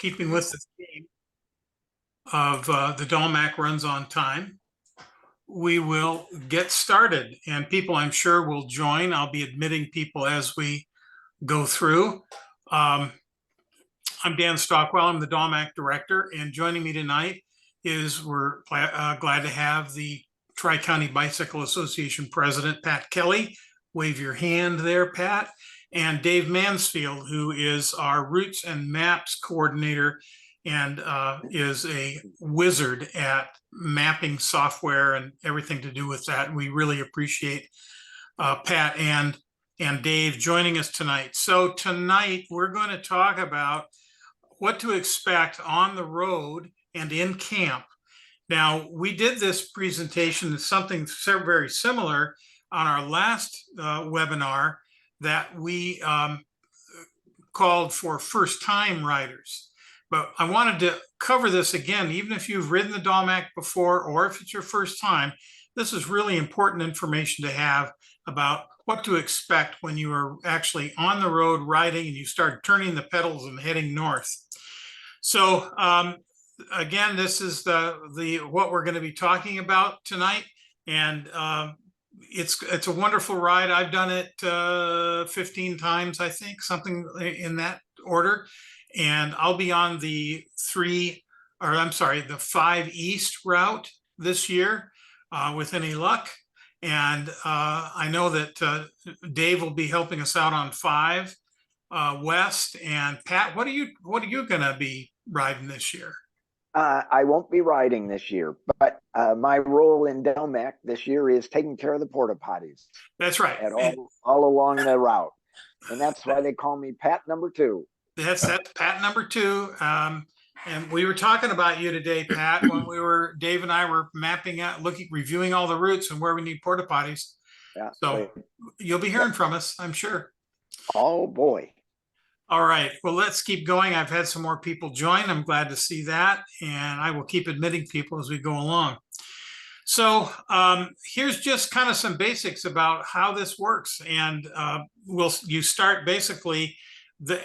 keeping with the theme of the DALMAC runs on time, we will get started, and people I'm sure will join. I'll be admitting people as we go through. I'm Dan Stockwell. I'm the DALMAC director, and joining me tonight is we're glad to have the Tri-County Bicycle Association president, Pat Kelly. Wave your hand there, Pat. And Dave Mansfield, who is our routes and maps coordinator and is a wizard at mapping software and everything to do with that. We really appreciate Pat and Dave joining us tonight. So tonight we're going to talk about what to expect on the road and in camp. Now, we did this presentation, something very similar on our last webinar that we called for first-time riders. But I wanted to cover this again, even if you've ridden the DALMAC before or if it's your first time. This is really important information to have about what to expect when you are actually on the road riding and you start turning the pedals and heading north. So again, this is what we're going to be talking about tonight, and it's a wonderful ride. I've done it 15 times, I think, something in that order. And I'll be on the 5 East route this year with any luck. And I know that Dave will be helping us out on 5 West. And Pat, what are you going to be riding this year? I won't be riding this year, but my role in DALMAC this year is taking care of the porta potties. That's right. All along the route. And that's why they call me Pat number 2. That's Pat number 2. And we were talking about you today, Pat, when Dave and I were mapping out, reviewing all the routes and where we need porta potties. Yeah. So you'll be hearing from us, I'm sure. Oh boy. All right, well, let's keep going. I've had some more people join. I'm glad to see that, and I will keep admitting people as we go along. So here's just kind of some basics about how this works. And you start basically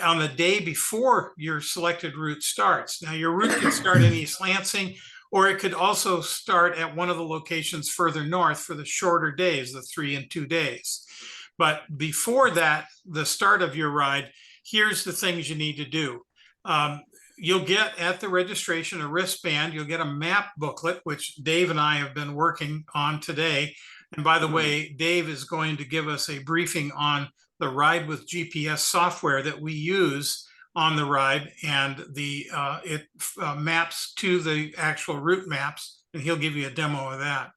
on the day before your selected route starts. Now, your route can start in East Lansing, or it could also start at one of the locations further north for the shorter days, the 3 and 2 days. But before that, the start of your ride, here's the things you need to do. You'll get at the registration a wristband. You'll get a map booklet, which Dave and I have been working on today. And by the way, Dave is going to give us a briefing on the Ride with GPS software that we use on the ride, and it maps to the actual route maps, and he'll give you a demo of that.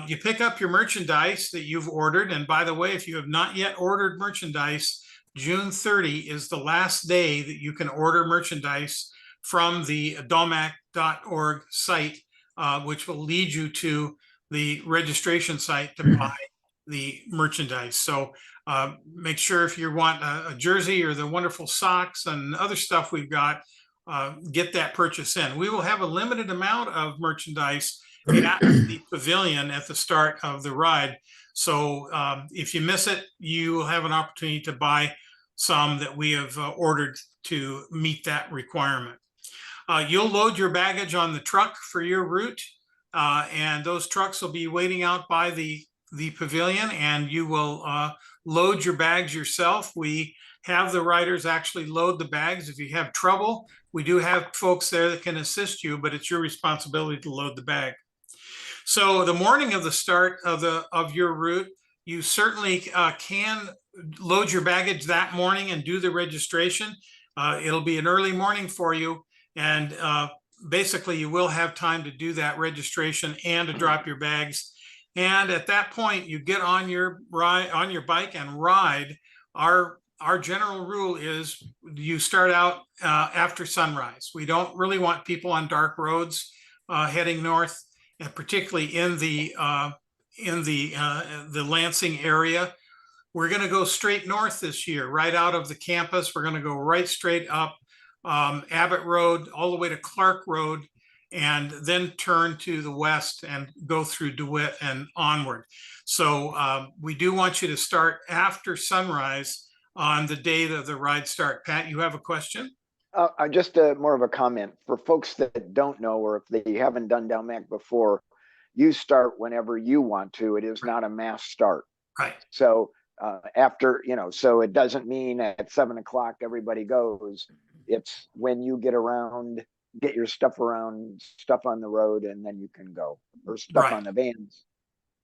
You pick up your merchandise that you've ordered. And by the way, if you have not yet ordered merchandise, June 30 is the last day that you can order merchandise from the dalmac.org site, which will lead you to the registration site to buy the merchandise. So make sure if you want a jersey or the wonderful socks and other stuff we've got, get that purchase in. We will have a limited amount of merchandise at the pavilion at the start of the ride. So if you miss it, you will have an opportunity to buy some that we have ordered to meet that requirement. You'll load your baggage on the truck for your route, and those trucks will be waiting out by the pavilion, and you will load your bags yourself. We have the riders actually load the bags. If you have trouble, we do have folks there that can assist you, but it's your responsibility to load the bag. So the morning of the start of your route, you certainly can load your baggage that morning and do the registration. It'll be an early morning for you, and basically you will have time to do that registration and to drop your bags. And at that point, you get on your bike and ride. Our general rule is you start out after sunrise. We don't really want people on dark roads heading north, and particularly in the Lansing area. We're going to go straight north this year, right out of the campus. We're going to go right straight up Abbott Road all the way to Clark Road, and then turn to the west and go through DeWitt and onward. So we do want you to start after sunrise on the day of the ride start. Pat, you have a question? Just more of a comment for folks that don't know, or if they haven't done DALMAC before, you start whenever you want to. It is not a mass start. Right. So after, so it doesn't mean at 7 o'clock everybody goes. It's when you get around, get your stuff around, stuff on the road, and then you can go, or stuff Right. on the vans.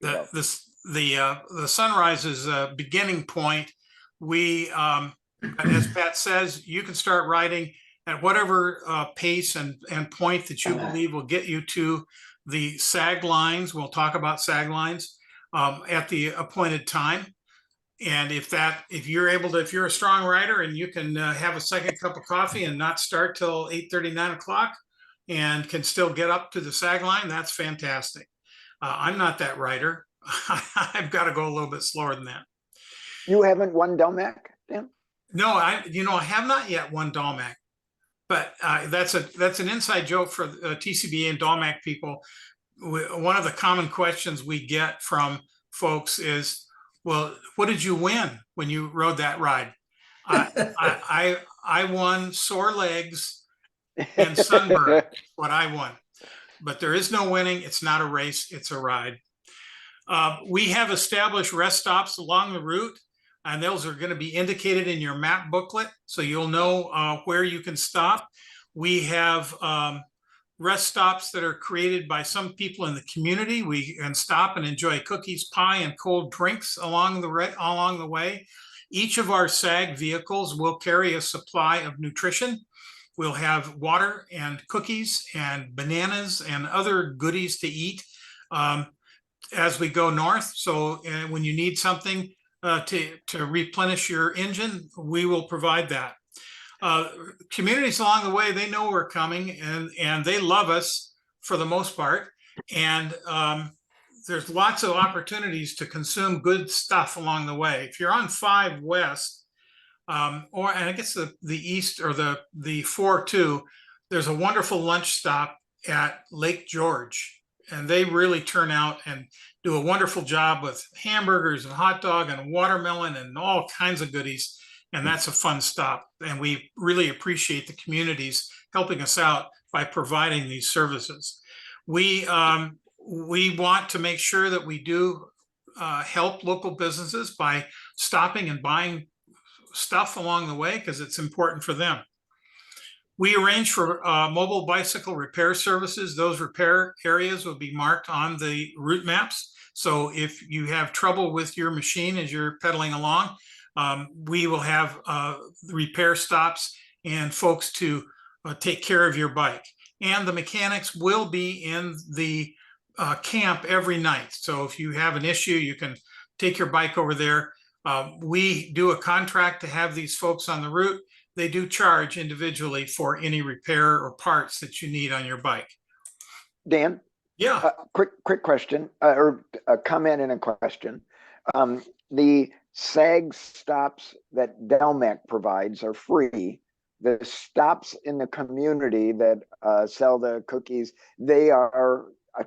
The sunrise is a beginning point. We, as Pat says, you can start riding at whatever pace and point that you believe will get you to the sag lines. We'll talk about sag lines at the appointed time. And if you're if you're a strong rider and you can have a second cup of coffee and not start till 8:30, 9 o'clock and can still get up to the sag line, that's fantastic. I'm not that rider. I've got to go a little bit slower than that. You haven't won DALMAC, Dan? No, I have not yet won DALMAC, but that's an inside joke for TCBA and DALMAC people. One of the common questions we get from folks is, well, what did you win when you rode that ride? I won sore legs and sunburn. What I won, but there is no winning. It's not a race. It's a ride. We have established rest stops along the route, and those are going to be indicated in your map booklet, so you'll know where you can stop. We have rest stops that are created by some people in the community. We can stop and enjoy cookies, pie, and cold drinks along the way. Each of our SAG vehicles will carry a supply of nutrition. We'll have water and cookies and bananas and other goodies to eat as we go north. So when you need something to replenish your engine, we will provide that. Communities along the way, they know we're coming, and they love us for the most part. And there's lots of opportunities to consume good stuff along the way. If you're on 5 West, and I guess the East, or the 4-2, there's a wonderful lunch stop at Lake George, and they really turn out and do a wonderful job with hamburgers and hot dog and watermelon and all kinds of goodies. And that's a fun stop. And we really appreciate the communities helping us out by providing these services. We want to make sure that we do help local businesses by stopping and buying stuff along the way, because it's important for them. We arrange for mobile bicycle repair services. Those repair areas will be marked on the route maps. So if you have trouble with your machine as you're pedaling along, we will have repair stops and folks to take care of your bike. And the mechanics will be in the camp every night. So if you have an issue, you can take your bike over there. We do a contract to have these folks on the route. They do charge individually for any repair or parts that you need on your bike. Dan? Yeah. Quick question, or a comment and a question. The SAG stops that DALMAC provides are free. The stops in the community that sell the cookies, they are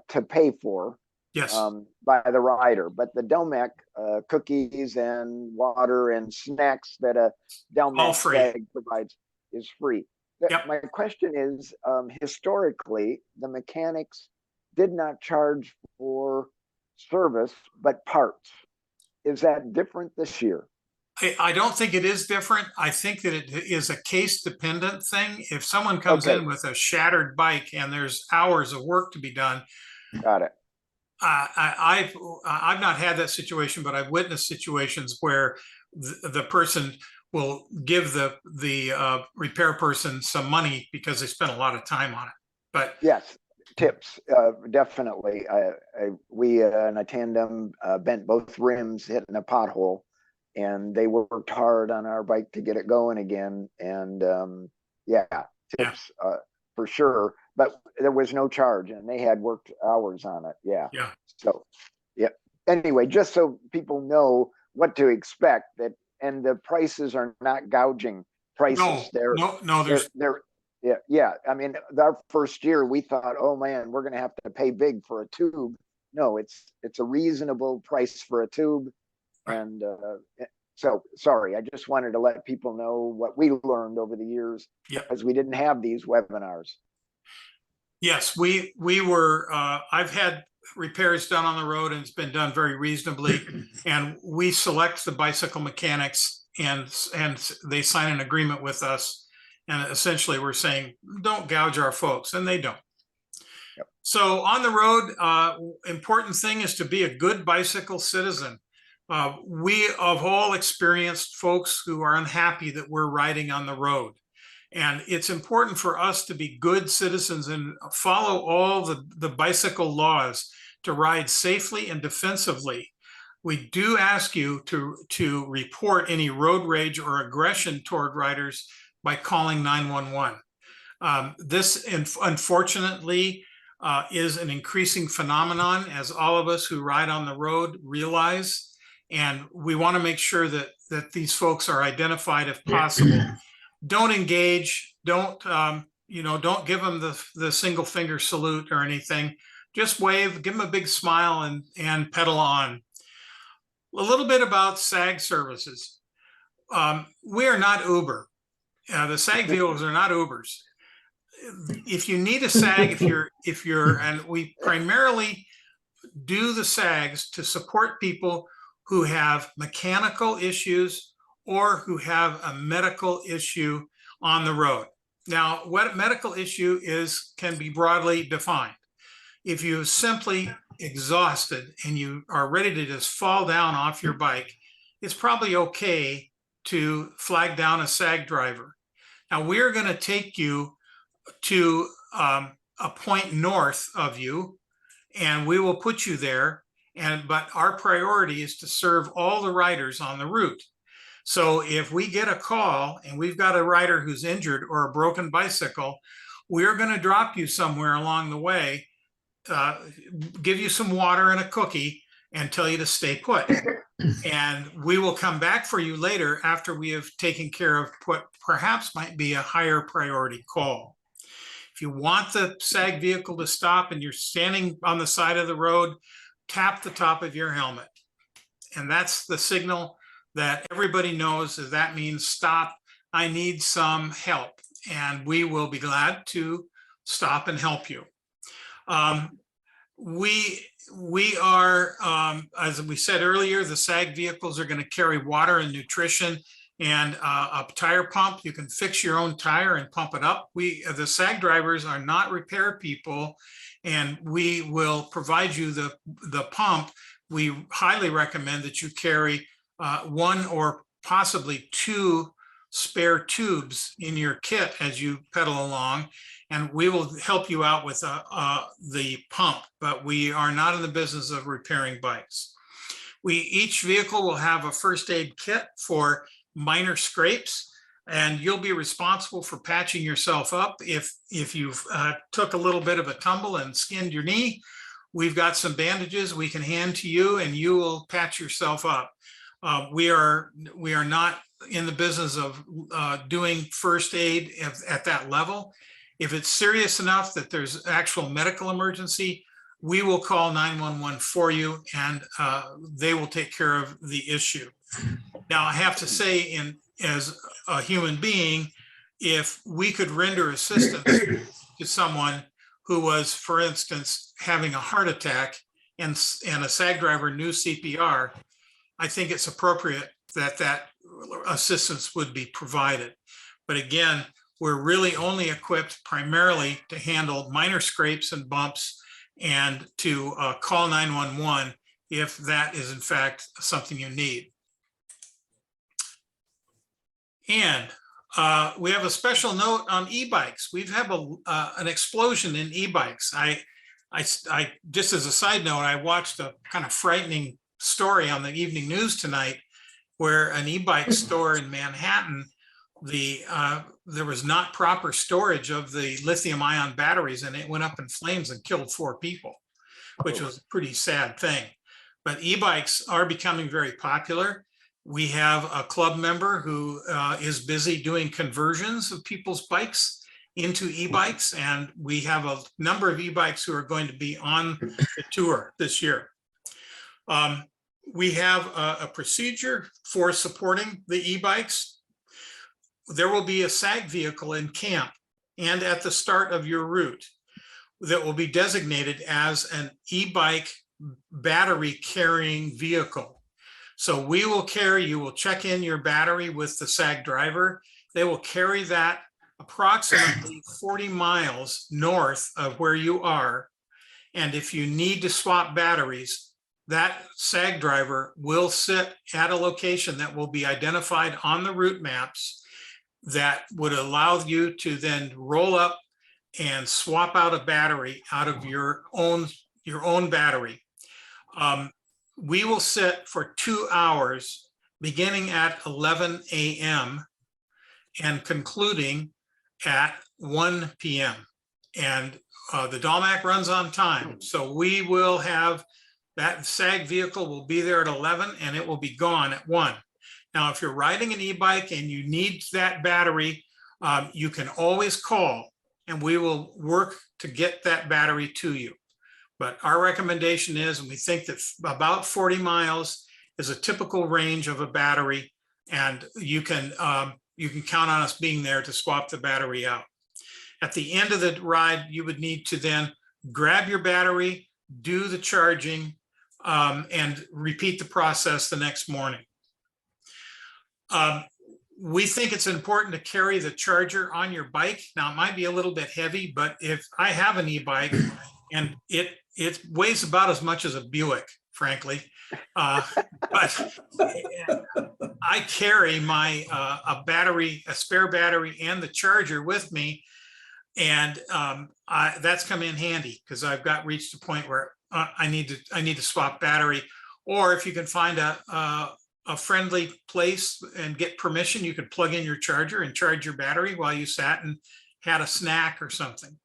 to pay for. Yes. By the rider, but the DALMAC cookies and water and snacks that a DALMAC SAG provides is free. Yep. My question is, historically, the mechanics did not charge for service, but parts. Is that different this year? I don't think it is different. I think that it is a case dependent thing. If someone comes in with a shattered bike and there's hours of work to be done. Got it. I've not had that situation, but I've witnessed situations where the person will give the repair person some money because they spent a lot of time on it. But yes, tips, definitely. We in a tandem bent both rims hitting a pothole, and they worked hard on our bike to get it going again. And tips for sure. But there was no charge, and they had worked hours on it. Yeah. So, anyway, just so people know what to expect, and the prices are not gouging prices. I mean, our first year we thought, oh man, we're going to have to pay big for a tube. No, it's a reasonable price for a tube, and So sorry, I just wanted to let people know what we learned over the years, Yep. as we didn't have these webinars. Yes, we were, I've had repairs done on the road and it's been done very reasonably. And we select the bicycle mechanics and they sign an agreement with us. And essentially we're saying, don't gouge our folks, and they don't. Yep. So on the road, important thing is to be a good bicycle citizen. We have all experienced folks who are unhappy that we're riding on the road. And it's important for us to be good citizens and follow all the bicycle laws to ride safely and defensively. We do ask you to report any road rage or aggression toward riders by calling 911. This, unfortunately, is an increasing phenomenon, as all of us who ride on the road realize. And we want to make sure that these folks are identified if possible. Don't engage. Don't don't give them the single finger salute or anything. Just wave, give them a big smile, and pedal on. A little bit about SAG services. We are not Uber. The SAG vehicles are not Ubers. If you need a SAG, and we primarily do the SAGs to support people who have mechanical issues or who have a medical issue on the road. Now, what medical issue is can be broadly defined. If you're simply exhausted and you are ready to just fall down off your bike, it's probably okay to flag down a SAG driver. Now, we're going to take you to a point north of you, and we will put you there. But our priority is to serve all the riders on the route. So if we get a call and we've got a rider who's injured or a broken bicycle, we're going to drop you somewhere along the way, give you some water and a cookie, and tell you to stay put. And we will come back for you later after we have taken care of what perhaps might be a higher priority call. If you want the SAG vehicle to stop and you're standing on the side of the road, tap the top of your helmet. And that's the signal that everybody knows, is that means stop, I need some help. And we will be glad to stop and help you. We are, as we said earlier, the SAG vehicles are going to carry water and nutrition and a tire pump. You can fix your own tire and pump it up. The SAG drivers are not repair people, and we will provide you the pump. We highly recommend that you carry one or possibly two spare tubes in your kit as you pedal along, and we will help you out with the pump, but we are not in the business of repairing bikes. Each vehicle will have a first aid kit for minor scrapes, and you'll be responsible for patching yourself up. If you've took a little bit of a tumble and skinned your knee, we've got some bandages we can hand to you and you will patch yourself up. We are not in the business of doing first aid at that level. If it's serious enough that there's actual medical emergency, we will call 911 for you, and they will take care of the issue. Now, I have to say, as a human being, if we could render assistance to someone who was, for instance, having a heart attack and a SAG driver knew CPR, I think it's appropriate that assistance would be provided. But again, we're really only equipped primarily to handle minor scrapes and bumps and to call 911 if that is in fact something you need. And we have a special note on e-bikes. We've had an explosion in e-bikes. I just as a side note, I watched a kind of frightening story on the evening news tonight where an e-bike store in Manhattan, there was not proper storage of the lithium-ion batteries, and it went up in flames and killed 4 people, which was a pretty sad thing. But e-bikes are becoming very popular. We have a club member who is busy doing conversions of people's bikes into e-bikes, and we have a number of e-bikes who are going to be on the tour this year. we have a procedure for supporting the e-bikes. There will be a SAG vehicle in camp and at the start of your route that will be designated as an e-bike battery carrying vehicle. So we will carry, you will check in your battery with the SAG driver. They will carry that approximately 40 miles north of where you are. And if you need to swap batteries, that SAG driver will sit at a location that will be identified on the route maps that would allow you to then roll up and swap out a battery out of your own battery. We will sit for 2 hours beginning at 11 a.m. and concluding at 1 p.m. And the DALMAC runs on time. So we will have that SAG vehicle will be there at 11 and it will be gone at 1. Now, if you're riding an e-bike and you need that battery, you can always call and we will work to get that battery to you. But our recommendation is, and we think that about 40 miles is a typical range of a battery, and you can count on us being there to swap the battery out. At the end of the ride, you would need to then grab your battery, do the charging, and repeat the process the next morning. We think it's important to carry the charger on your bike. Now, it might be a little bit heavy, but if I have an e-bike and it weighs about as much as a Buick, frankly, but I carry my a spare battery and the charger with me, and that's come in handy because I've reached a point where I need to swap battery. Or if you can find a friendly place and get permission, you could plug in your charger and charge your battery while you sat and had a snack or something.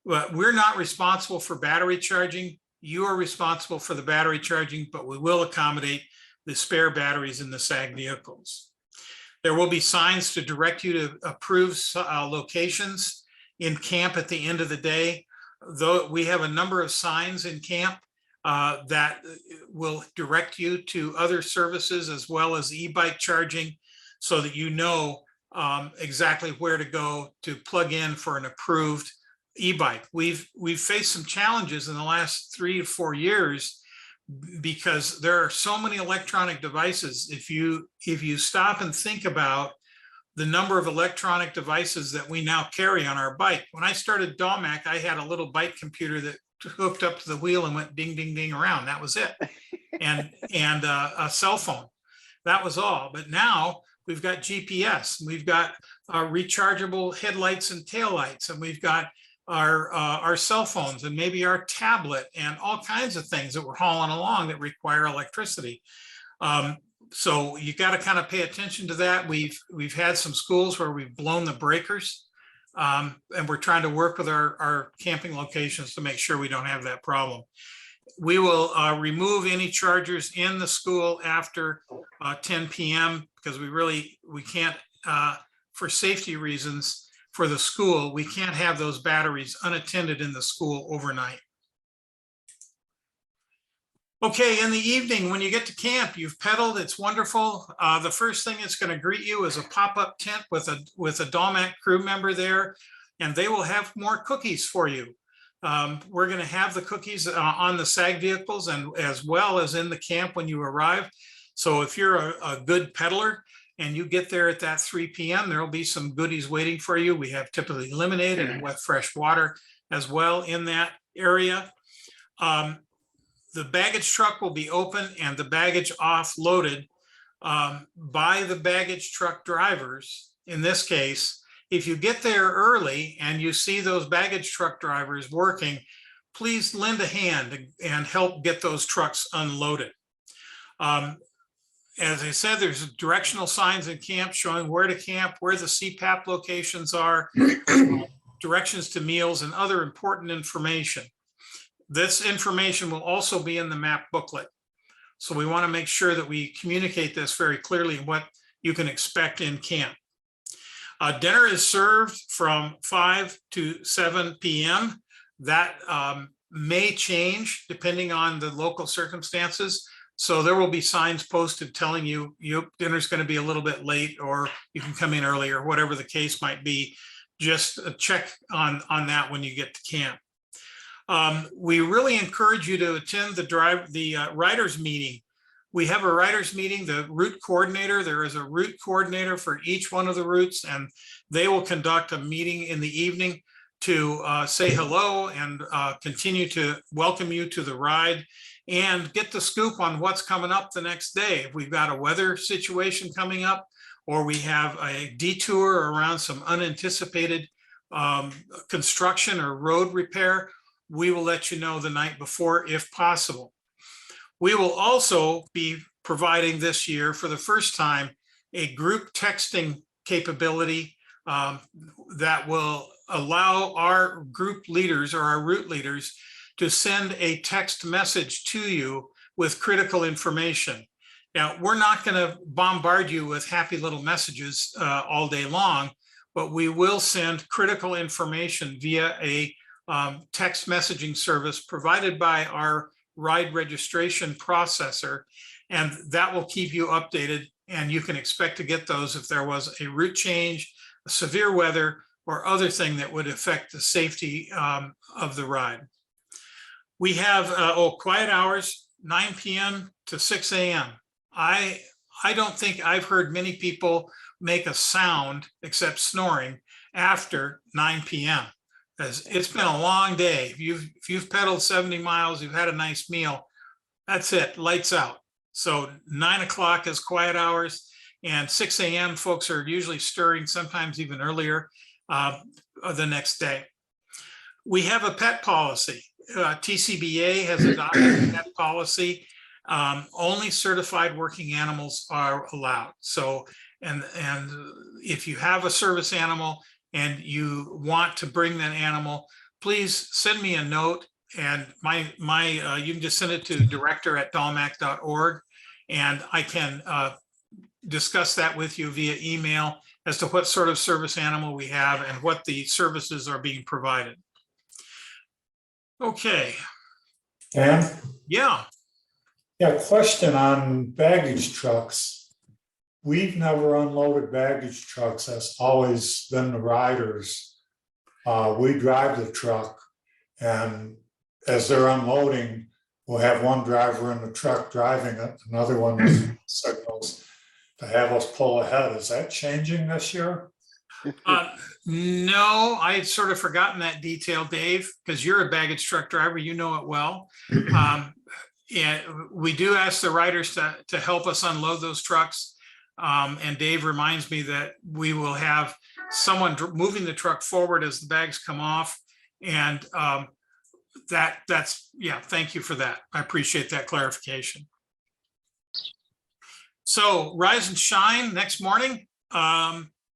But we're not responsible for battery charging. You are responsible for the battery charging, but we will accommodate the spare batteries in the SAG vehicles. There will be signs to direct you to approved locations in camp at the end of the day. Though we have a number of signs in camp that will direct you to other services as well as e-bike charging, so that you know exactly where to go to plug in for an approved e-bike. We've faced some challenges in the last 3 to 4 years because there are so many electronic devices. If you stop and think about the number of electronic devices that we now carry on our bike. When I started DALMAC, I had a little bike computer that hooked up to the wheel and went ding, ding, ding around. That was it. And a cell phone. That was all. But now we've got GPS. We've got rechargeable headlights and taillights, and we've got our cell phones and maybe our tablet and all kinds of things that we're hauling along that require electricity. So you got to kind of pay attention to that. We've had some schools where we've blown the breakers, and we're trying to work with our camping locations to make sure we don't have that problem. We will remove any chargers in the school after 10 p.m. because we can't, for safety reasons for the school, we can't have those batteries unattended in the school overnight. Okay, in the evening, when you get to camp, you've pedaled, it's wonderful. The first thing that's going to greet you is a pop-up tent with a DALMAC crew member there, and they will have more cookies for you. We're going to have the cookies on the SAG vehicles and as well as in the camp when you arrive. So if you're a good peddler and you get there at that 3 p.m., there'll be some goodies waiting for you. We have typically lemonade and wet fresh water as well in that area. The baggage truck will be open and the baggage offloaded by the baggage truck drivers. In this case, if you get there early and you see those baggage truck drivers working, please lend a hand and help get those trucks unloaded. As I said, there's directional signs in camp showing where to camp, where the CPAP locations are, directions to meals and other important information. This information will also be in the map booklet. So we want to make sure that we communicate this very clearly, what you can expect in camp. Dinner is served from 5 to 7 p.m. That may change depending on the local circumstances. So there will be signs posted telling you, dinner's going to be a little bit late, or you can come in early, or whatever the case might be. Just check on that when you get to camp. We really encourage you to attend the riders meeting. We have a riders meeting, the route coordinator. There is a route coordinator for each one of the routes, and they will conduct a meeting in the evening to say hello and continue to welcome you to the ride and get the scoop on what's coming up the next day. If we've got a weather situation coming up, or we have a detour around some unanticipated construction or road repair, we will let you know the night before if possible. We will also be providing this year for the first time a group texting capability that will allow our group leaders or our route leaders to send a text message to you with critical information. Now, we're not going to bombard you with happy little messages all day long, but we will send critical information via a text messaging service provided by our ride registration processor, and that will keep you updated, and you can expect to get those if there was a route change, a severe weather, or other thing that would affect the safety of the ride. We have quiet hours, 9 p.m. to 6 a.m. I don't think I've heard many people make a sound except snoring after 9 p.m. As it's been a long day. If you've pedaled 70 miles, you've had a nice meal, that's it, lights out. So 9 o'clock is quiet hours, and 6 a.m. folks are usually stirring, sometimes even earlier the next day. We have a pet policy. TCBA has adopted a pet policy. Only certified working animals are allowed. So, and if you have a service animal and you want to bring that animal, please send me a note, and you can just send it to director@dalmac.org, and I can discuss that with you via email as to what sort of service animal we have and what the services are being provided. Okay. Dan? Yeah. Yeah, question on baggage trucks. We've never unloaded baggage trucks. That's always been the riders. We drive the truck, and as they're unloading, we'll have one driver in the truck driving it, another one signals to have us pull ahead. Is that changing this year? No, I had sort of forgotten that detail, Dave, because you're a baggage truck driver, you know it well. Yeah, we do ask the riders to help us unload those trucks. And Dave reminds me that we will have someone moving the truck forward as the bags come off. And that's, yeah, thank you for that. I appreciate that clarification. So rise and shine next morning.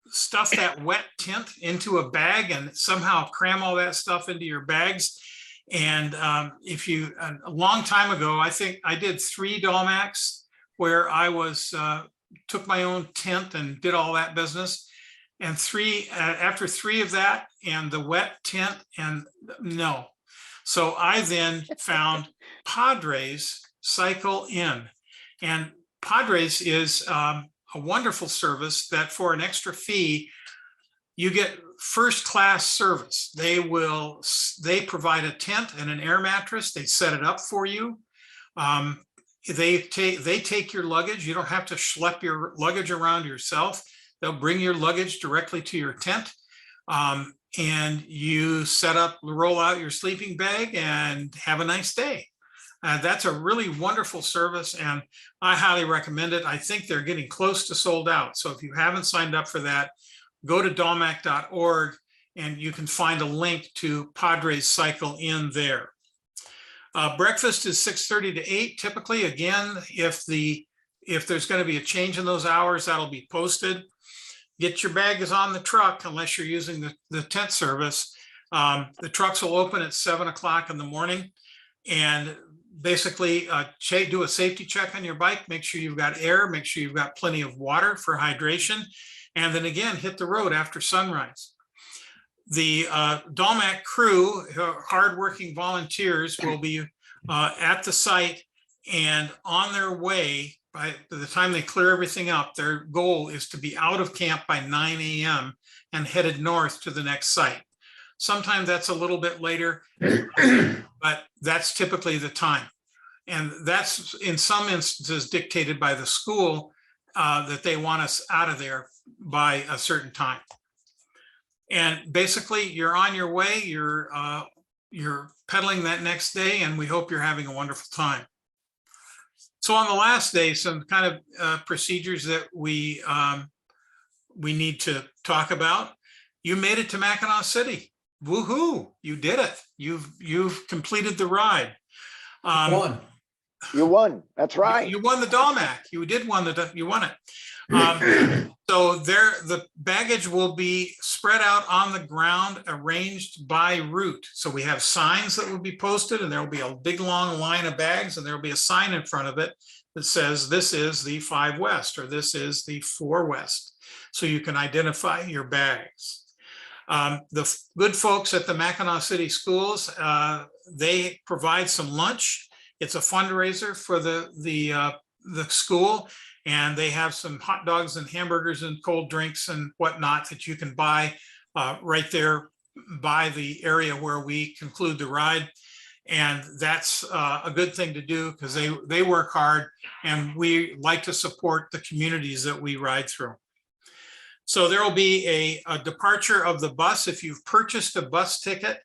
Stuff that wet tent into a bag and somehow cram all that stuff into your bags. And if you, a long time ago, I think I did 3 DALMACs where I took my own tent and did all that business. And after 3 of that and the wet tent, and no. So I then found Padres Cycle In, and Padres is a wonderful service that for an extra fee, you get first class service. They provide a tent and an air mattress. They set it up for you. They take your luggage. You don't have to schlep your luggage around yourself. They'll bring your luggage directly to your tent. And you roll out your sleeping bag and have a nice day. That's a really wonderful service, and I highly recommend it. I think they're getting close to sold out. So if you haven't signed up for that, go to dalmac.org and you can find a link to Padres Cycle In there. Breakfast is 6:30 to 8 typically. Again, if there's going to be a change in those hours, that'll be posted. Get your bags on the truck unless you're using the tent service. The trucks will open at 7 o'clock in the morning, and basically do a safety check on your bike. Make sure you've got air, make sure you've got plenty of water for hydration, and then again, hit the road after sunrise. The DALMAC crew, hardworking volunteers, will be at the site and on their way. By the time they clear everything up, their goal is to be out of camp by 9 a.m. and headed north to the next site. Sometimes that's a little bit later, but that's typically the time. And that's in some instances dictated by the school that they want us out of there by a certain time. And basically you're on your way, you're pedaling that next day, and we hope you're having a wonderful time. So on the last day, some kind of procedures that we need to talk about. You made it to Mackinac City. Woohoo! You did it. You've completed the ride. Won. You won. That's right. You won the DALMAC. You won it. So the baggage will be spread out on the ground, arranged by route. So we have signs that will be posted, and there will be a big long line of bags, and there will be a sign in front of it that says this is the 5 West or this is the 4 West. So you can identify your bags. The good folks at the Mackinac City Schools, they provide some lunch. It's a fundraiser for the school, and they have some hot dogs and hamburgers and cold drinks and whatnot that you can buy right there by the area where we conclude the ride. And that's a good thing to do because they work hard, and we like to support the communities that we ride through. So there will be a departure of the bus. If you've purchased a bus ticket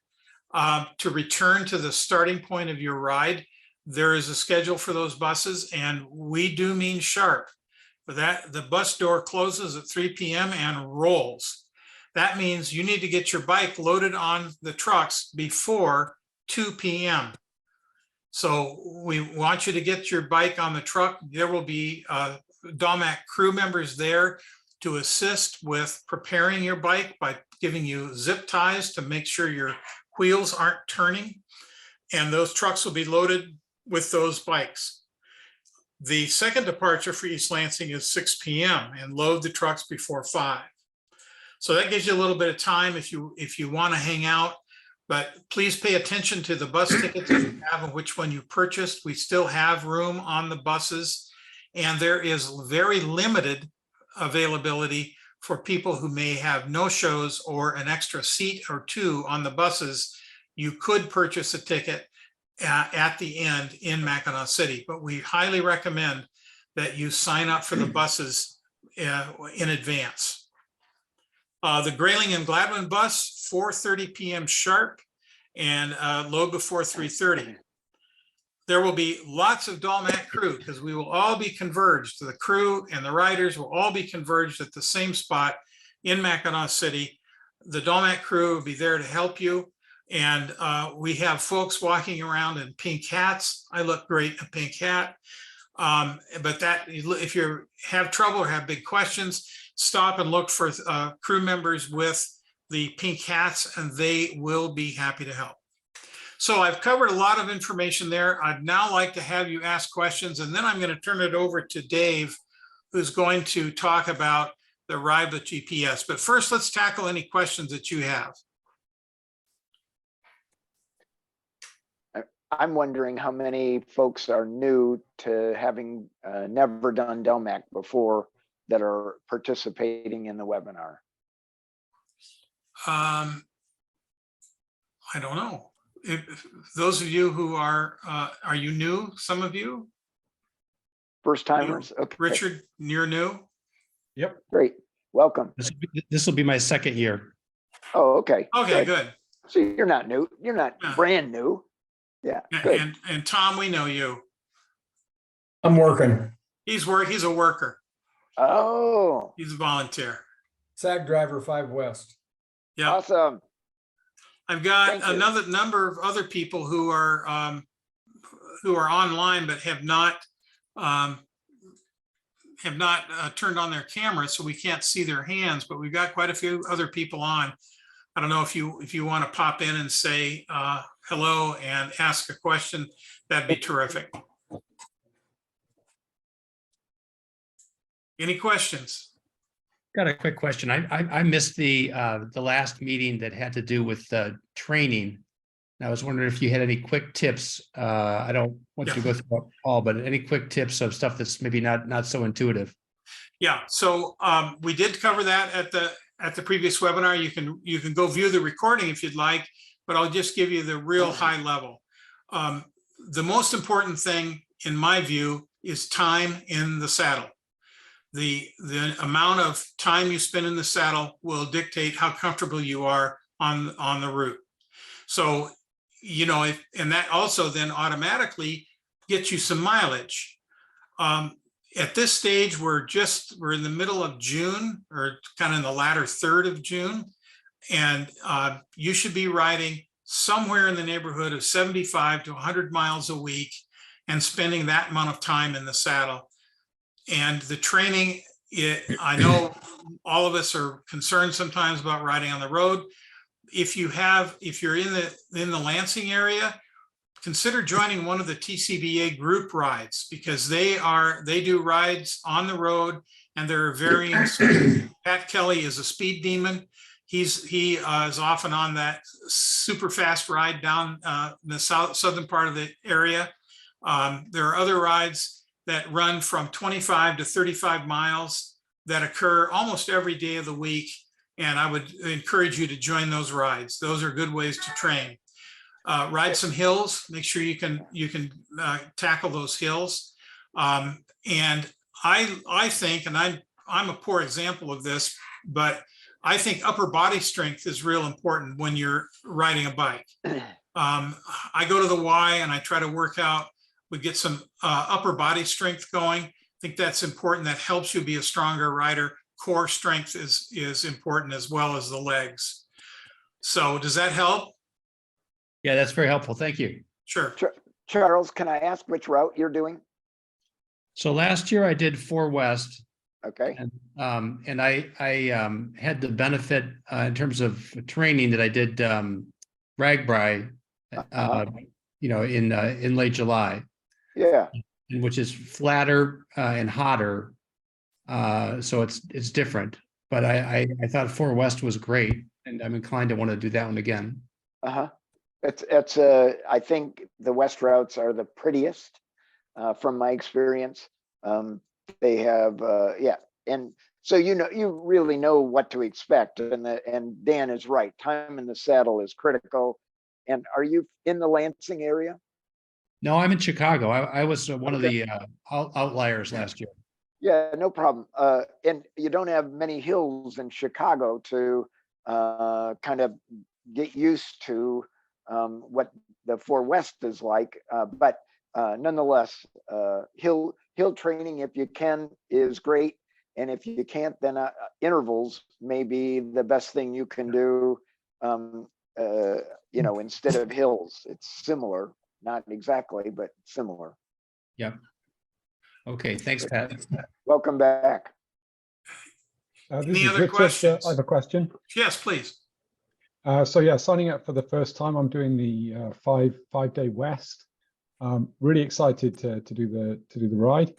to return to the starting point of your ride, there is a schedule for those buses, and we do mean sharp. For that, the bus door closes at 3 p.m. and rolls. That means you need to get your bike loaded on the trucks before 2 p.m. So we want you to get your bike on the truck. There will be DALMAC crew members there to assist with preparing your bike by giving you zip ties to make sure your wheels aren't turning. And those trucks will be loaded with those bikes. The second departure for East Lansing is 6 p.m. and load the trucks before 5. So that gives you a little bit of time if you want to hang out, but please pay attention to the bus tickets that you have and which one you purchased. We still have room on the buses, and there is very limited availability for people who may have no shows or an extra seat or two on the buses. You could purchase a ticket at the end in Mackinac City, but we highly recommend that you sign up for the buses in advance. The Grayling and Gladwin bus, 4:30 p.m. sharp, and load before 3:30. There will be lots of DALMAC crew because we will all be converged. The crew and the riders will all be converged at the same spot in Mackinac City. The DALMAC crew will be there to help you. And we have folks walking around in pink hats. I look great in a pink hat. But that, if you have trouble or have big questions, stop and look for crew members with the pink hats, and they will be happy to help. So I've covered a lot of information there. I'd now like to have you ask questions, and then I'm going to turn it over to Dave, who's going to talk about the Ride with GPS. But first, let's tackle any questions that you have. I'm wondering how many folks are new to having never done DALMAC before that are participating in the webinar. I don't know. If those of you who are you new? Some of you? First timers? Okay. Richard, you're new? Yep. Great. Welcome. This will be my second year. Oh, okay. Okay, good. So you're not new. You're not Yeah. brand new. Yeah, good. And Tom, we know you. I'm working. He's a worker. Oh, He's a volunteer. SAG driver 5 West. Yeah. awesome. I've got Thank you. another number of other people who are online but have not turned on their camera, so we can't see their hands. But we've got quite a few other people on. I don't know if you want to pop in and say hello and ask a question. That'd be terrific. Any questions? Got a quick question. I missed the last meeting that had to do with training. And I was wondering if you had any quick tips. I don't want you to go through all, but any quick tips of stuff that's maybe not so intuitive. Yeah, so we did cover that at the previous webinar. You can go view the recording if you'd like, but I'll just give you the real high level. The most important thing, in my view, is time in the saddle. The amount of time you spend in the saddle will dictate how comfortable you are on the route. So, you know, and that also then automatically gets you some mileage. At this stage, we're in the middle of June, or kind of in the latter third of June. And you should be riding somewhere in the neighborhood of 75 to 100 miles a week and spending that amount of time in the saddle. And the training, I know all of us are concerned sometimes about riding on the road. If you're in the Lansing area, consider joining one of the TCBA group rides, because they do rides on the road, and there are variants. Pat Kelly is a speed demon. He is often on that super fast ride down the southern part of the area. There are other rides that run from 25 to 35 miles that occur almost every day of the week. And I would encourage you to join those rides. Those are good ways to train. Ride some hills, make sure you can tackle those hills. And I think, and I'm a poor example of this, but I think upper body strength is real important when you're riding a bike. I go to the Y and I try to work out. We get some upper body strength going. I think that's important. That helps you be a stronger rider. Core strength is important, as well as the legs. So does that help? Yeah, that's very helpful. Thank you. Sure. Charles, can I ask which route you're doing? So last year I did 4 West. Okay. And I had the benefit in terms of training that I did Ragbri, you know, in late July. Yeah. Which is flatter and hotter, so it's different. But I thought 4 West was great, and I'm inclined to want to do that one again. It's I think the West routes are the prettiest from my experience. They have and so you really know what to expect, and Dan is right. Time in the saddle is critical. And are you in the Lansing area? No, I'm in Chicago. I was one of the outliers last year. Yeah, no problem. And you don't have many hills in Chicago to kind of get used to what the 4 West is like. But nonetheless, hill training, if you can, is great. And if you can't, then intervals may be the best thing you can do. You know, instead of hills, it's similar. Not exactly, but similar. Yep. Okay, thanks, Pat. Welcome back. Any other questions? I have a question. Yes, please. So yeah, signing up for the first time, I'm doing the 5-day West. Really excited to do the ride.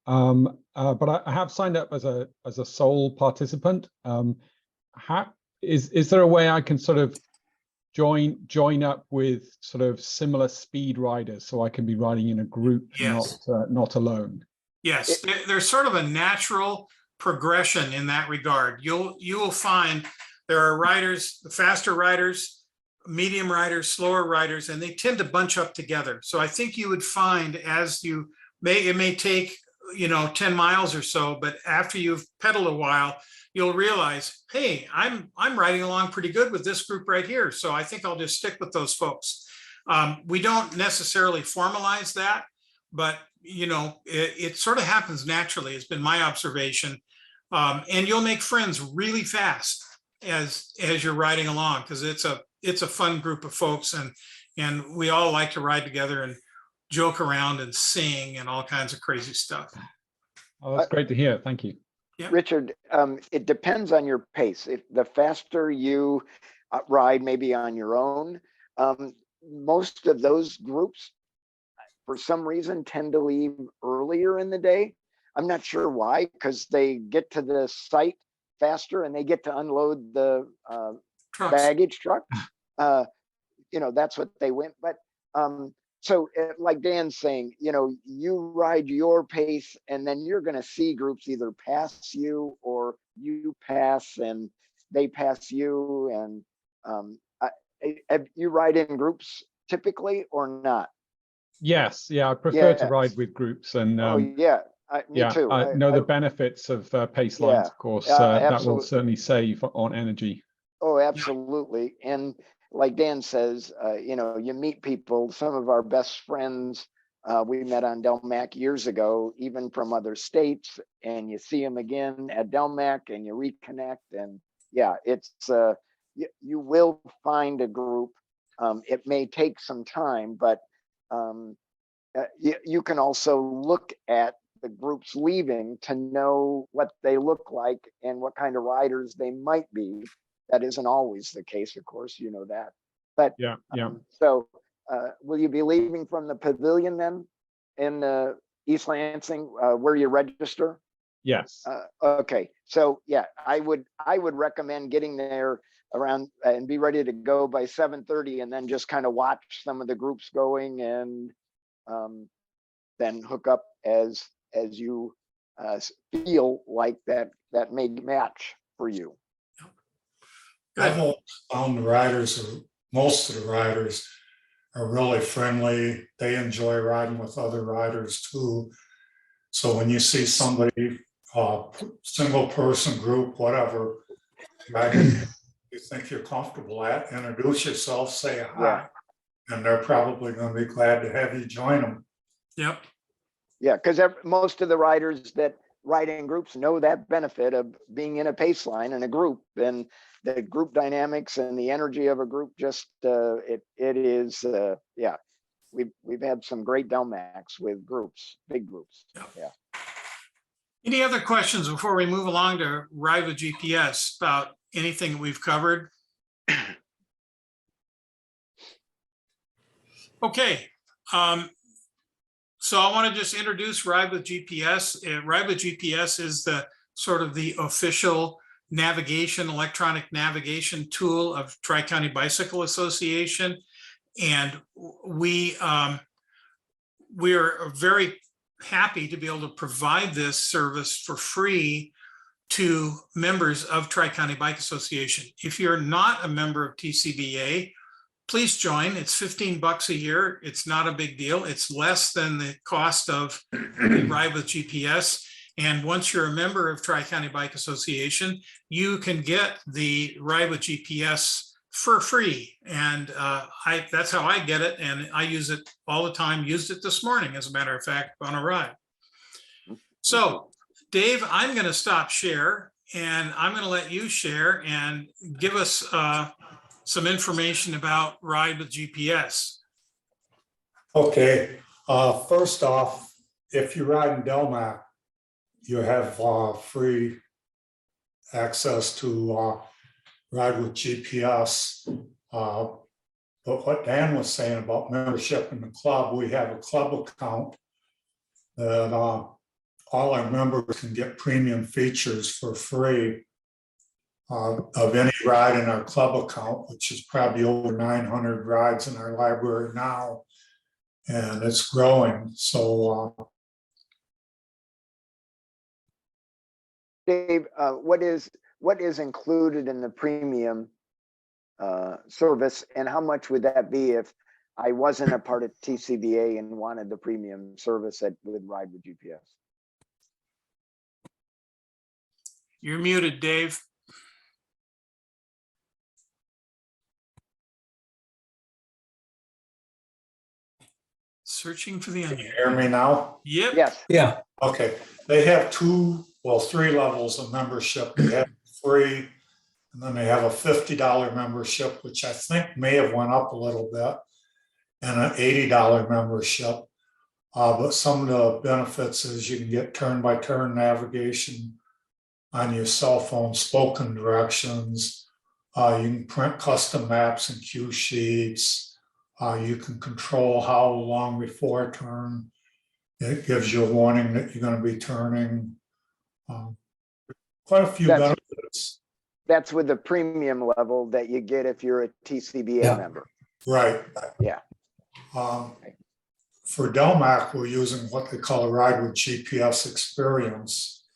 But I have signed up as a sole participant. Is there a way I can sort of join up with sort of similar speed riders, so I can be riding in a group, Yes. not alone? Yes, there's sort of a natural progression in that regard. You will find there are riders, the faster riders, medium riders, slower riders, and they tend to bunch up together. So I think you would find, as it may take 10 miles or so, but after you've pedaled a while, you'll realize, hey, I'm riding along pretty good with this group right here. So I think I'll just stick with those folks. We don't necessarily formalize that, but it sort of happens naturally. It's been my observation. And you'll make friends really fast as you're riding along, because it's a fun group of folks, and we all like to ride together and joke around and sing and all kinds of crazy stuff. Oh, that's great to hear. Thank you. Yeah. Richard, it depends on your pace. If the faster you ride, maybe on your own, most of those groups, for some reason, tend to leave earlier in the day. I'm not sure why, because they get to the site faster and they get to unload the Trucks. baggage truck, that's what they went. But so like Dan's saying, you ride your pace and then you're going to see groups either pass you or you pass and they pass you. And you ride in groups typically or not? Yes, yeah, I prefer to Yes. ride with groups, and Oh yeah, me yeah, too. I know the benefits of pace lines, Yeah, of course. yeah, That will absolutely. certainly save on energy. Oh, absolutely. And like Dan says, you meet people, some of our best friends, we met on DALMAC years ago, even from other states, and you see them again at DALMAC and you reconnect. And yeah, it's, you will find a group. It may take some time, but you can also look at the groups leaving to know what they look like and what kind of riders they might be. That isn't always the case, of course, you know that. But Yeah, yeah. So will you be leaving from the pavilion then in East Lansing where you register? Yes. Okay, so yeah, I would recommend getting there around and be ready to go by 7:30, and then just kind of watch some of the groups going, and then hook up as you feel like that may match for you. I've always found the riders, or most of the riders, are really friendly. They enjoy riding with other riders too. So when you see somebody, single person, group, whatever, riding you think you're comfortable at, introduce yourself, say hi, and they're probably going to be glad to have you join them. Yep. Yeah, because most of the riders that ride in groups know that benefit of being in a pace line in a group, and the group dynamics and the energy of a group. Just it is yeah. We've had some great DALMACs with groups, big groups. Yeah. Any other questions before we move along to Ride with GPS about anything we've covered? Okay. So I want to just introduce Ride with GPS. Ride with GPS is the sort of the official navigation, electronic navigation tool of Tri-County Bicycle Association. And we are very happy to be able to provide this service for free to members of Tri-County Bike Association. If you're not a member of TCBA, please join. It's $15 a year. It's not a big deal. It's less than the cost of Ride with GPS. And once you're a member of Tri-County Bike Association, you can get the Ride with GPS for free. And that's how I get it. And I use it all the time. Used it this morning, as a matter of fact, on a ride. So Dave, I'm going to stop share and I'm going to let you share and give us some information about Ride with GPS. Okay, first off, if you ride in DALMAC, you have free access to Ride with GPS. But what Dan was saying about membership in the club, we have a club account that all our members can get premium features for free of any ride in our club account, which is probably over 900 rides in our library now, and it's growing. So Dave, what is included in the premium service, and how much would that be if I wasn't a part of TCBA and wanted the premium service with Ride with GPS? You're muted, Dave. Searching for the can onion. you hear me now? Yep. Yes. Yeah. Okay, they have three levels of membership. They have free, and then they have a $50 membership, which I think may have went up a little bit, and an $80 membership. But some of the benefits is you can get turn-by-turn navigation on your cell phone, spoken directions. You can print custom maps and cue sheets. You can control how long before a turn. It gives you a warning that you're going to be turning. Quite a few benefits That's with the premium level that you get if you're a TCBA Yeah. member. Right. Yeah. For DALMAC, we're using what they call a ride with GPS experience,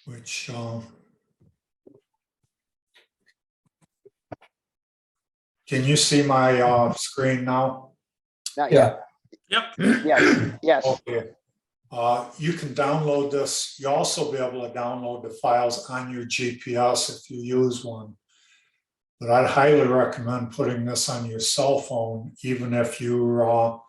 which can you see my screen now? Not yet. Yep. Yes. Okay. You can download this. You'll also be able to download the files on your GPS if you use one. But I'd highly recommend putting this on your cell phone, even if you're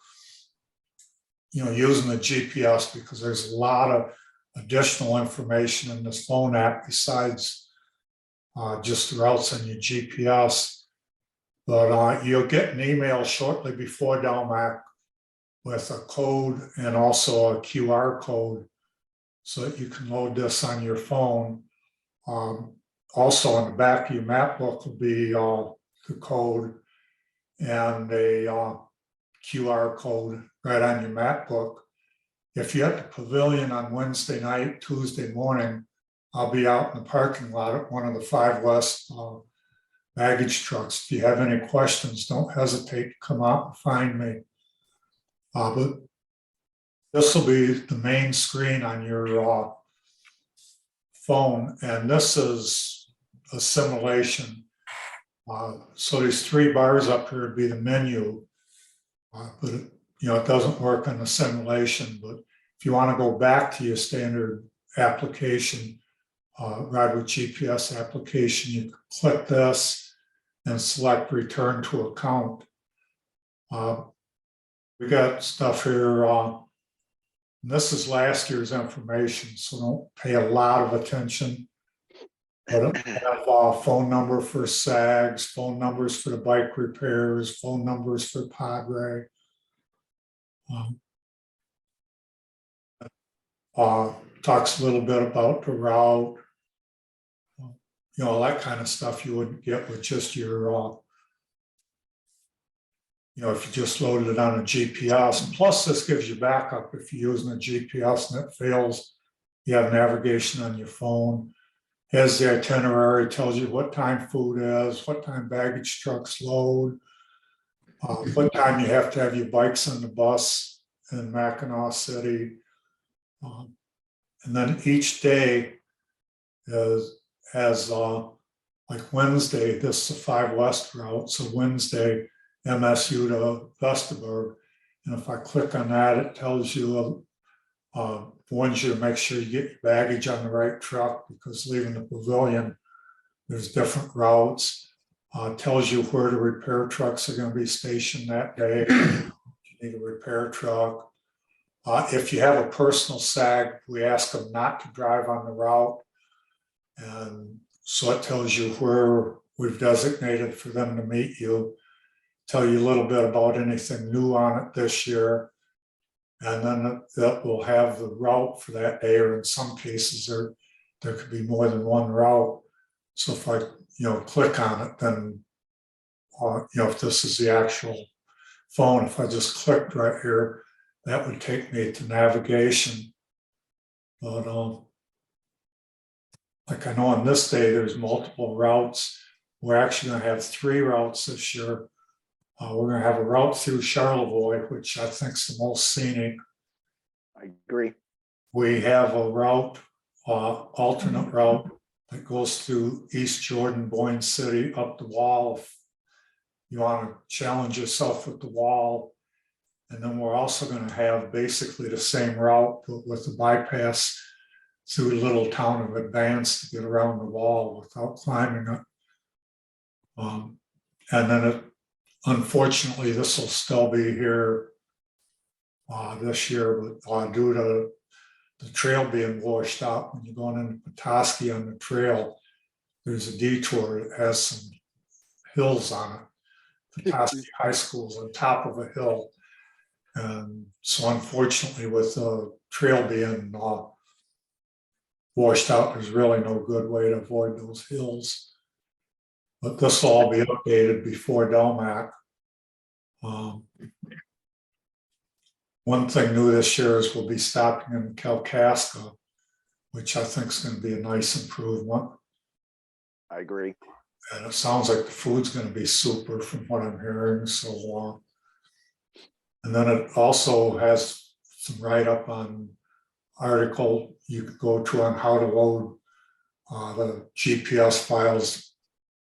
using the GPS, because there's a lot of additional information in this phone app besides just the routes on your GPS. But you'll get an email shortly before DALMAC with a code and also a QR code so that you can load this on your phone. Also on the back of your map book will be the code and a QR code right on your map book. If you're at the pavilion on Wednesday night, Tuesday morning, I'll be out in the parking lot at one of the 5 West baggage trucks. If you have any questions, don't hesitate to come out and find me. But this will be the main screen on your phone, and this is a simulation. So these 3 bars up here would be the menu, but it doesn't work on the simulation. But if you want to go back to your standard application, ride with GPS application, you click this and select return to account. We got stuff here. This is last year's information, so don't pay a lot of attention. But I have a phone number for SAGs, phone numbers for the bike repairs, phone numbers for Padre. Talks a little bit about the route, that kind of stuff you wouldn't get with just your, if you just loaded it on a GPS. And plus, this gives you backup if you're using a GPS and it fails. You have navigation on your phone. Has the itinerary, tells you what time food is, what time baggage trucks load, what time you have to have your bikes on the bus in Mackinac City. And then each day has like Wednesday, this is a 5 West route. So Wednesday, MSU to Vesterberg. And if I click on that, it tells you, warns you to make sure you get your baggage on the right truck, because leaving the pavilion, there's different routes. Tells you where the repair trucks are going to be stationed that day. You need a repair truck. If you have a personal SAG, we ask them not to drive on the route. And so it tells you where we've designated for them to meet you. Tell you a little bit about anything new on it this year. And then that will have the route for that day, or in some cases there could be more than one route. So if I click on it, then if this is the actual phone, if I just clicked right here, that would take me to navigation. But like I know on this day there's multiple routes. We're actually going to have 3 routes this year. We're going to have a route through Charlevoix, which I think is the most scenic. I agree. We have a route, alternate route that goes through East Jordan, Boyne City, up the wall. If you want to challenge yourself with the wall. And then we're also going to have basically the same route, but with the bypass through the little town of Advance to get around the wall without climbing it. And then unfortunately, this will still be here this year, but due to the trail being washed out, when you're going into Petoskey on the trail, there's a detour that has some hills on it. Petoskey High School's on top of a hill. And so unfortunately, with the trail being washed out, there's really no good way to avoid those hills. But this will all be updated before DALMAC. One thing new this year is we'll be stopping in Kalkaska, which I think is going to be a nice improvement. I agree. And it sounds like the food's gonna be super from what I'm hearing, so. And then it also has some write-up on article you could go to on how to load the GPS files,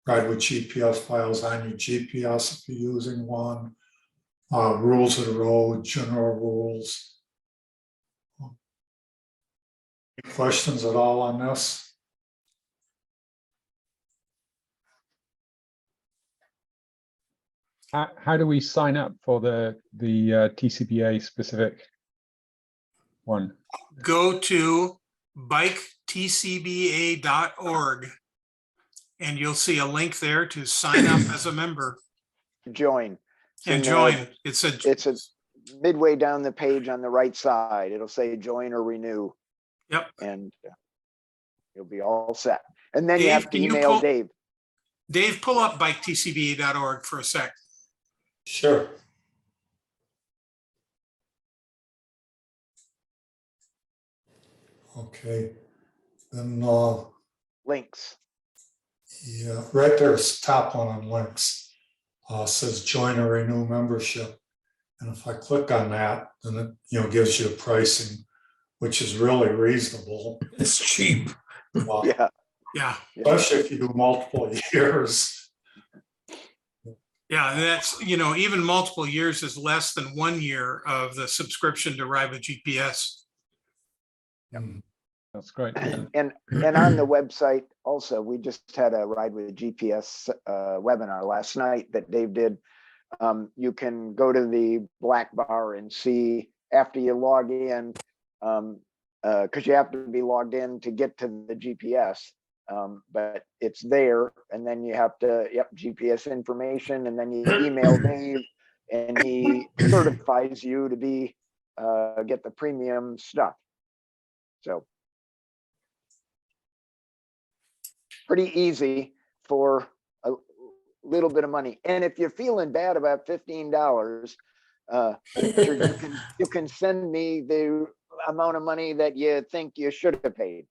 ride with GPS files on your GPS if you're using one, rules of the road, general rules. Any questions at all on this? How do we sign up for the TCBA specific one? Go to biketcba.org and you'll see a link there to sign up as a member Join. It's and in the- join. It's It's midway down the page on the right side. It'll say join or renew. Yep. And you'll be all set. And then you Dave, have to can you email pull- Dave. Dave, pull up biketcba.org for a sec. Sure. Okay, then, Links. yeah, right there's top one on links, says join or renew membership. And if I click on that, then it, gives you pricing, which is really reasonable. It's cheap. Yeah. Yeah. Especially if you do multiple years. Yeah. That's, even multiple years is less than 1 year of the subscription to Ride with GPS. Mm. That's great. And on the website also, we just had a Ride with GPS webinar last night that Dave did. You can go to the black bar and see after you log in, because you have to be logged in to get to the GPS. But it's there, and then you have to, GPS information, and then you email Dave, and he certifies you to be get the premium stuff. So pretty easy for a little bit of money. And if you're feeling bad about $15, you can send me the amount of money that you think you should have paid.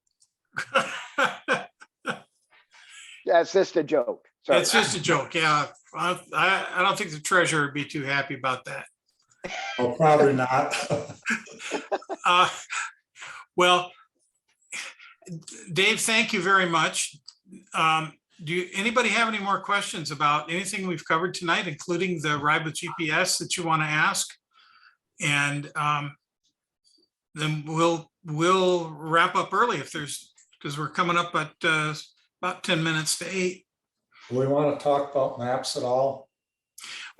That's just a joke. Sorry. It's just a joke. Yeah. I don't think the treasurer would be too happy about that. Oh, probably not. Well, Dave, thank you very much. Anybody have any more questions about anything we've covered tonight, including the Ride with GPS that you want to ask? And then we'll wrap up early because we're coming up at about 10 minutes to 8. Do we want to talk about maps at all?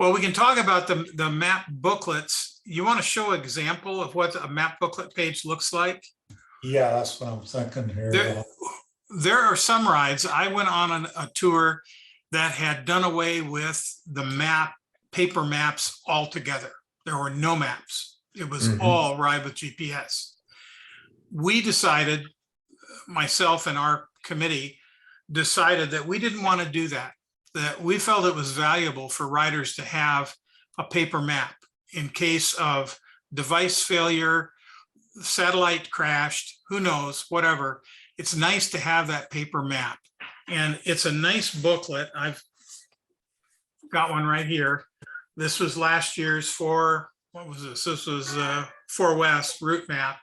Well, we can talk about the map booklets. You want to show an example of what a map booklet page looks like? Yeah, that's what I'm thinking here. There are some rides. I went on a tour that had done away with the paper maps altogether. There were no maps. It was all Ride with GPS. We decided, myself and our committee decided that we didn't want to do that, that we felt it was valuable for riders to have a paper map in case of device failure, satellite crashed, who knows, whatever. It's nice to have that paper map. And it's a nice booklet. I've got one right here. This was last year's what was this? This was 4 West route map.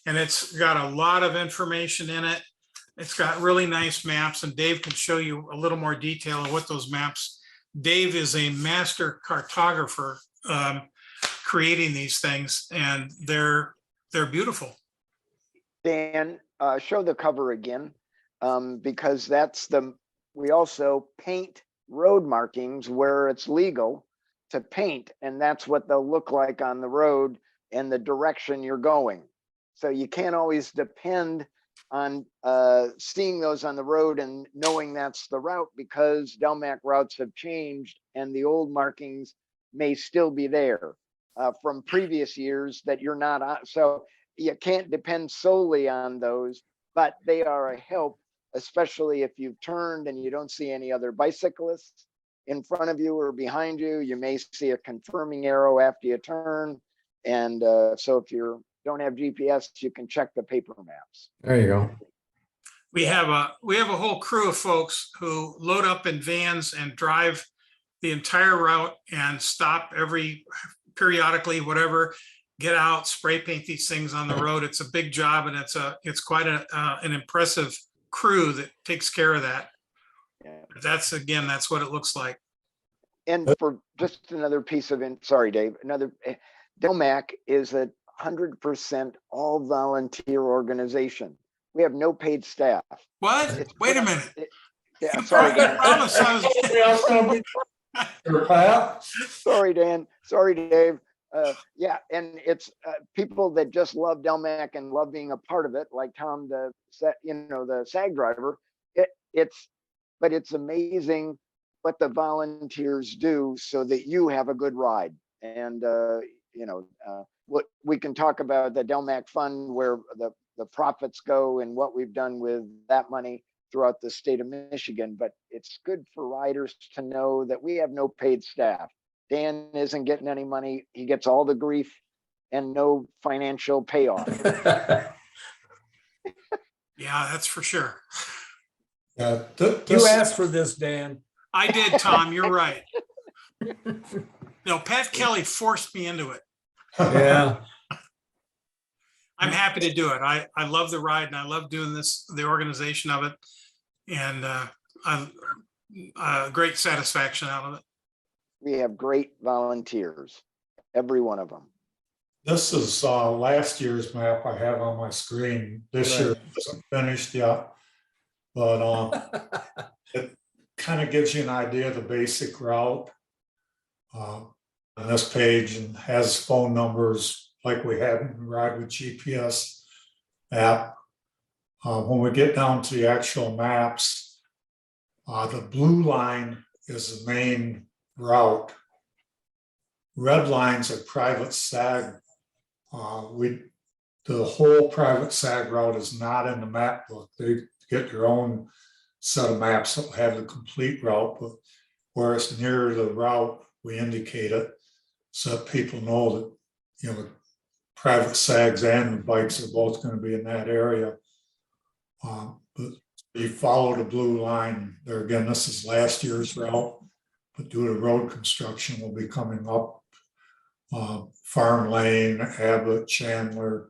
And it's got a lot of information in it. It's got really nice maps, and Dave can show you a little more detail of what those maps. Dave is a master cartographer creating these things, and they're beautiful. Dan, show the cover again, because we also paint road markings where it's legal to paint, and that's what they'll look like on the road and the direction you're going. So you can't always depend on seeing those on the road and knowing that's the route, because DALMAC routes have changed and the old markings may still be there from previous years that you're not on. So you can't depend solely on those, but they are a help, especially if you've turned and you don't see any other bicyclists in front of you or behind you. You may see a confirming arrow after you turn. And so if you don't have GPS, you can check the paper maps. There you go. We have a whole crew of folks who load up in vans and drive the entire route and stop periodically, whatever, get out, spray paint these things on the road. It's a big job, and it's quite an impressive crew that takes care of that. Yeah. That's what it looks like. And for just another piece of, sorry, Dave, DALMAC is a 100% all volunteer organization. We have no paid staff. What? Wait a minute. Yeah, You sorry, probably Dan. promised I was. Sorry, Dan. Sorry, Dave. Yeah, and it's people that just love DALMAC and love being a part of it, like Tom, the SAG driver. But it's amazing what the volunteers do so that you have a good ride. And what we can talk about the DALMAC fund, where the profits go and what we've done with that money throughout the state of Michigan. But it's good for riders to know that we have no paid staff. Dan isn't getting any money. He gets all the grief and no financial payoff. Yeah, that's for sure. Yeah, You asked for this, Dan. I did, Tom. You're right. No, Pat Kelly forced me into it. Yeah. I'm happy to do it. I love the ride, and I love doing the organization of it, and great satisfaction out of it. We have great volunteers, every one of them. This is last year's map I have on my screen. This year isn't finished yet, but it kind of gives you an idea of the basic route on this page, and has phone numbers like we had in the Ride with GPS app. When we get down to the actual maps, the blue line is the main route. Red lines are private SAG. The whole private SAG route is not in the map book. They get their own set of maps that have the complete route, but where it's near the route, we indicate it so that people know that, the private SAGs and the bikes are both going to be in that area. But you follow the blue line there. Again, this is last year's route, but due to road construction, we'll be coming up Farm Lane, Abbott, Chandler,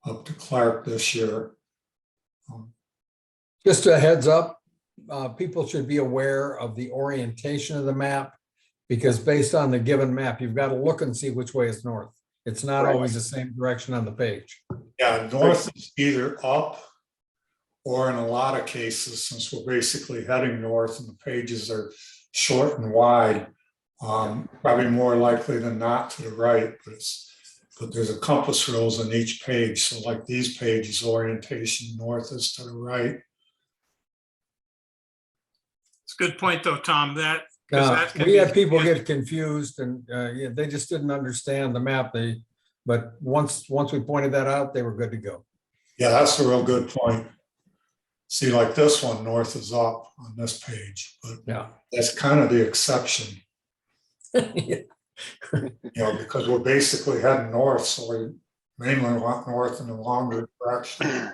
up to Clark this year. Just a heads up, people should be aware of the orientation of the map, because based on the given map, you've got to look and see which way is north. It's not Right. always the same direction on the page. Yeah, north is either up, or in a lot of cases, since we're basically heading north and the pages are short and wide, probably more likely than not to the right, but there's a compass rules on each page. So like these pages, orientation north is to the right. It's a good point, though, Tom. We had people get confused, and they just didn't understand the map. But once we pointed that out, they were good to go. Yeah, that's a real good point. See, like this one, north is up on this page, but Yeah. that's kind of the exception, because we're basically heading north, so we mainly want north in a longer direction.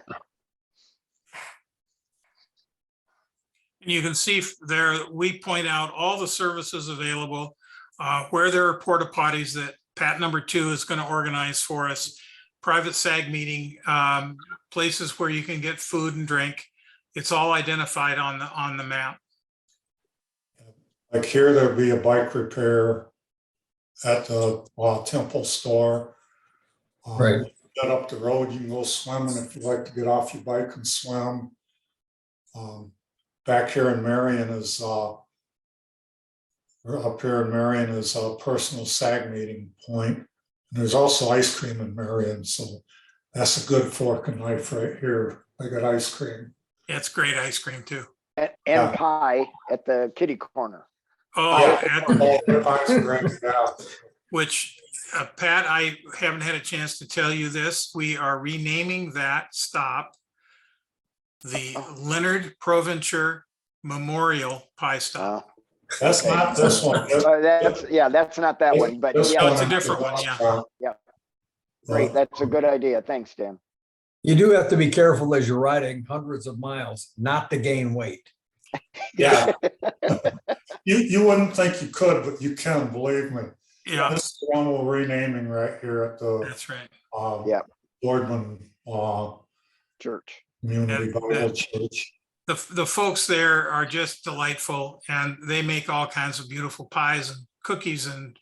And you can see there, we point out all the services available, where there are porta potties that Pat number 2 is going to organize for us, private SAG meeting, places where you can get food and drink. It's all identified on the map. Like here, there'll be a bike repair at the Temple store. Right. Get up the road, you can go swimming if you like to get off your bike and swim. Back here in Marion is up here in Marion is a personal SAG meeting point. And there's also ice cream in Marion, so that's a good fork and knife right here. I got ice cream. Yeah, it's great ice cream too. And pie at the kitty corner. Oh, Yeah. which Pat, I haven't had a chance to tell you this. We are renaming that stop the Leonard Provencher Memorial Pie Stop. That's not this one. That's not that one, but This yeah, it's a different one, yeah. great. That's a good idea. Thanks, Dan. You do have to be careful as you're riding hundreds of miles, not to gain weight. Yeah. You wouldn't think you could, but you can, believe me. Yeah, This is the one we're renaming right here at the that's right. Yeah. Boardman Church. Community And Bible Church. the folks there are just delightful, and they make all kinds of beautiful pies and cookies and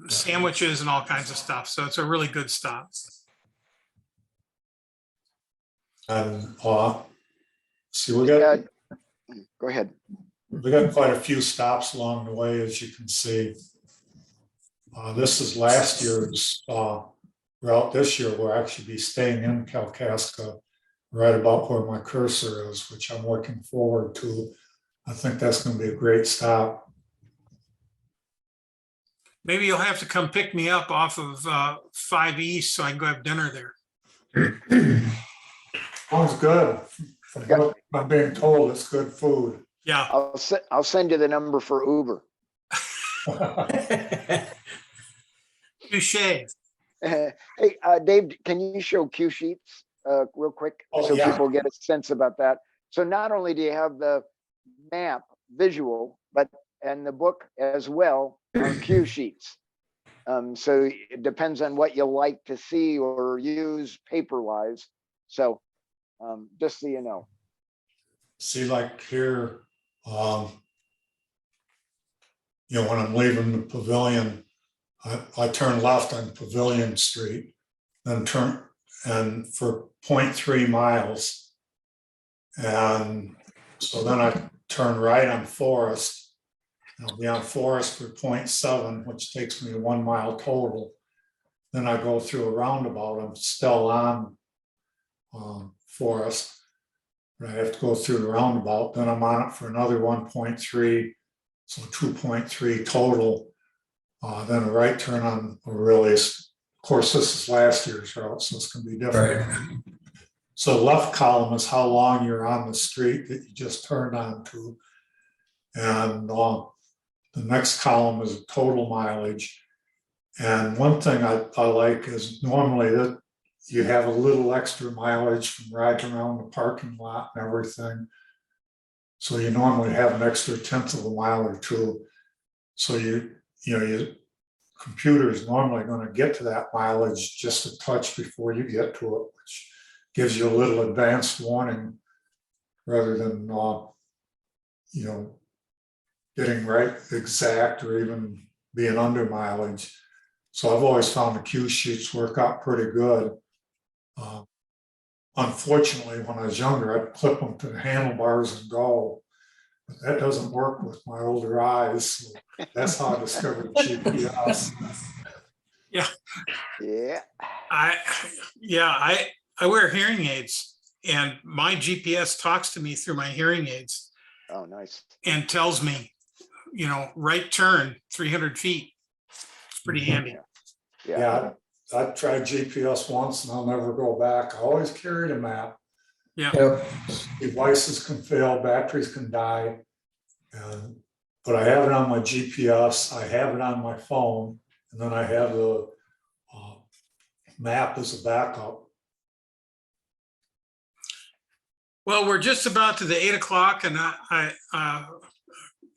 sandwiches and all kinds of stuff. So it's a really good stop. And see, we got Go ahead. quite a few stops along the way, as you can see. This is last year's route. This year we'll actually be staying in Kalkaska, right about where my cursor is, which I'm looking forward to. I think that's going to be a great stop. Maybe you'll have to come pick me up off of 5 East so I can go have dinner there. Sounds good. From what I'm being told, it's good food. Yeah, I'll send you the number for Uber. touche. Hey, Dave, can you show cue sheets real quick Oh, so yeah. people get a sense about that? So not only do you have the map visual, but and the book as well on cue sheets. So it depends on what you like to see or use paper-wise. So just so you know. See, like here, when I'm leaving the pavilion, I turn left on Pavilion Street, then turn and for 0.3 miles. And so then I turn right on Forest. I'll be on Forest for 0.7, which takes me to 1 mile total. Then I go through a roundabout. I'm still on Forest. I have to go through the roundabout. Then I'm on it for another 1.3, so 2.3 total. Then a right turn on Aurelius. Of course, this is last year's route, so it's going to be different. Right. So left column is how long you're on the street that you just turned onto. And the next column is total mileage. And one thing I like is normally that you have a little extra mileage from riding around the parking lot and everything. So you normally have an extra 1/10 of a mile or two. So your computer is normally going to get to that mileage just a touch before you get to it, which gives you a little advanced warning rather than getting right exact or even being under mileage. So I've always found the cue sheets work out pretty good. Unfortunately, when I was younger, I'd clip them to the handlebars and go. But that doesn't work with my older eyes. So that's how I discovered GPS. Yeah. Yeah. I wear hearing aids, and my GPS talks to me through my hearing aids Oh, nice. and tells me, right turn 300 feet. It's pretty handy. Yeah. I tried GPS once and I'll never go back. I always carried a map. Yeah. Yep. Devices can fail, batteries can die. But I have it on my GPS, I have it on my phone, and then I have the map as a backup. Well, we're just about to the 8 o'clock, and I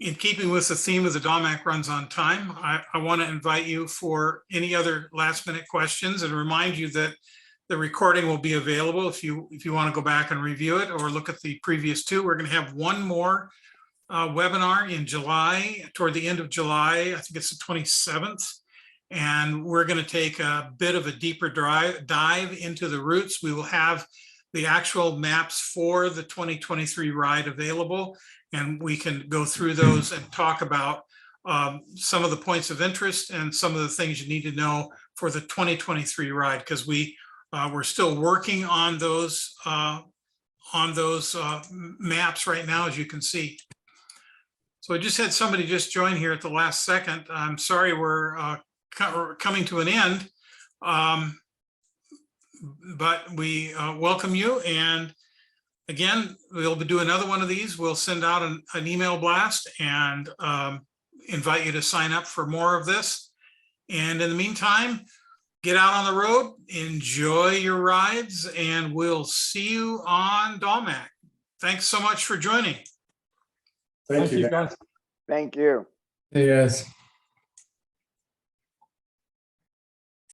in keeping with the theme of the DALMAC runs on time, I want to invite you for any other last minute questions and remind you that the recording will be available if you want to go back and review it or look at the previous two. We're going to have one more webinar in July, toward the end of July. I think it's the 27th. And we're going to take a bit of a deeper dive into the routes. We will have the actual maps for the 2023 ride available, and we can go through those and talk about some of the points of interest and some of the things you need to know for the 2023 ride, because we're still working on those maps right now, as you can see. So I just had somebody just join here at the last second. I'm sorry we're coming to an end, but we welcome you. And again, we'll do another one of these. We'll send out an email blast and invite you to sign up for more of this. And in the meantime, get out on the road, enjoy your rides, and we'll see you on DALMAC. Thanks so much for joining. Thank you. guys. Thank you. Hey, guys.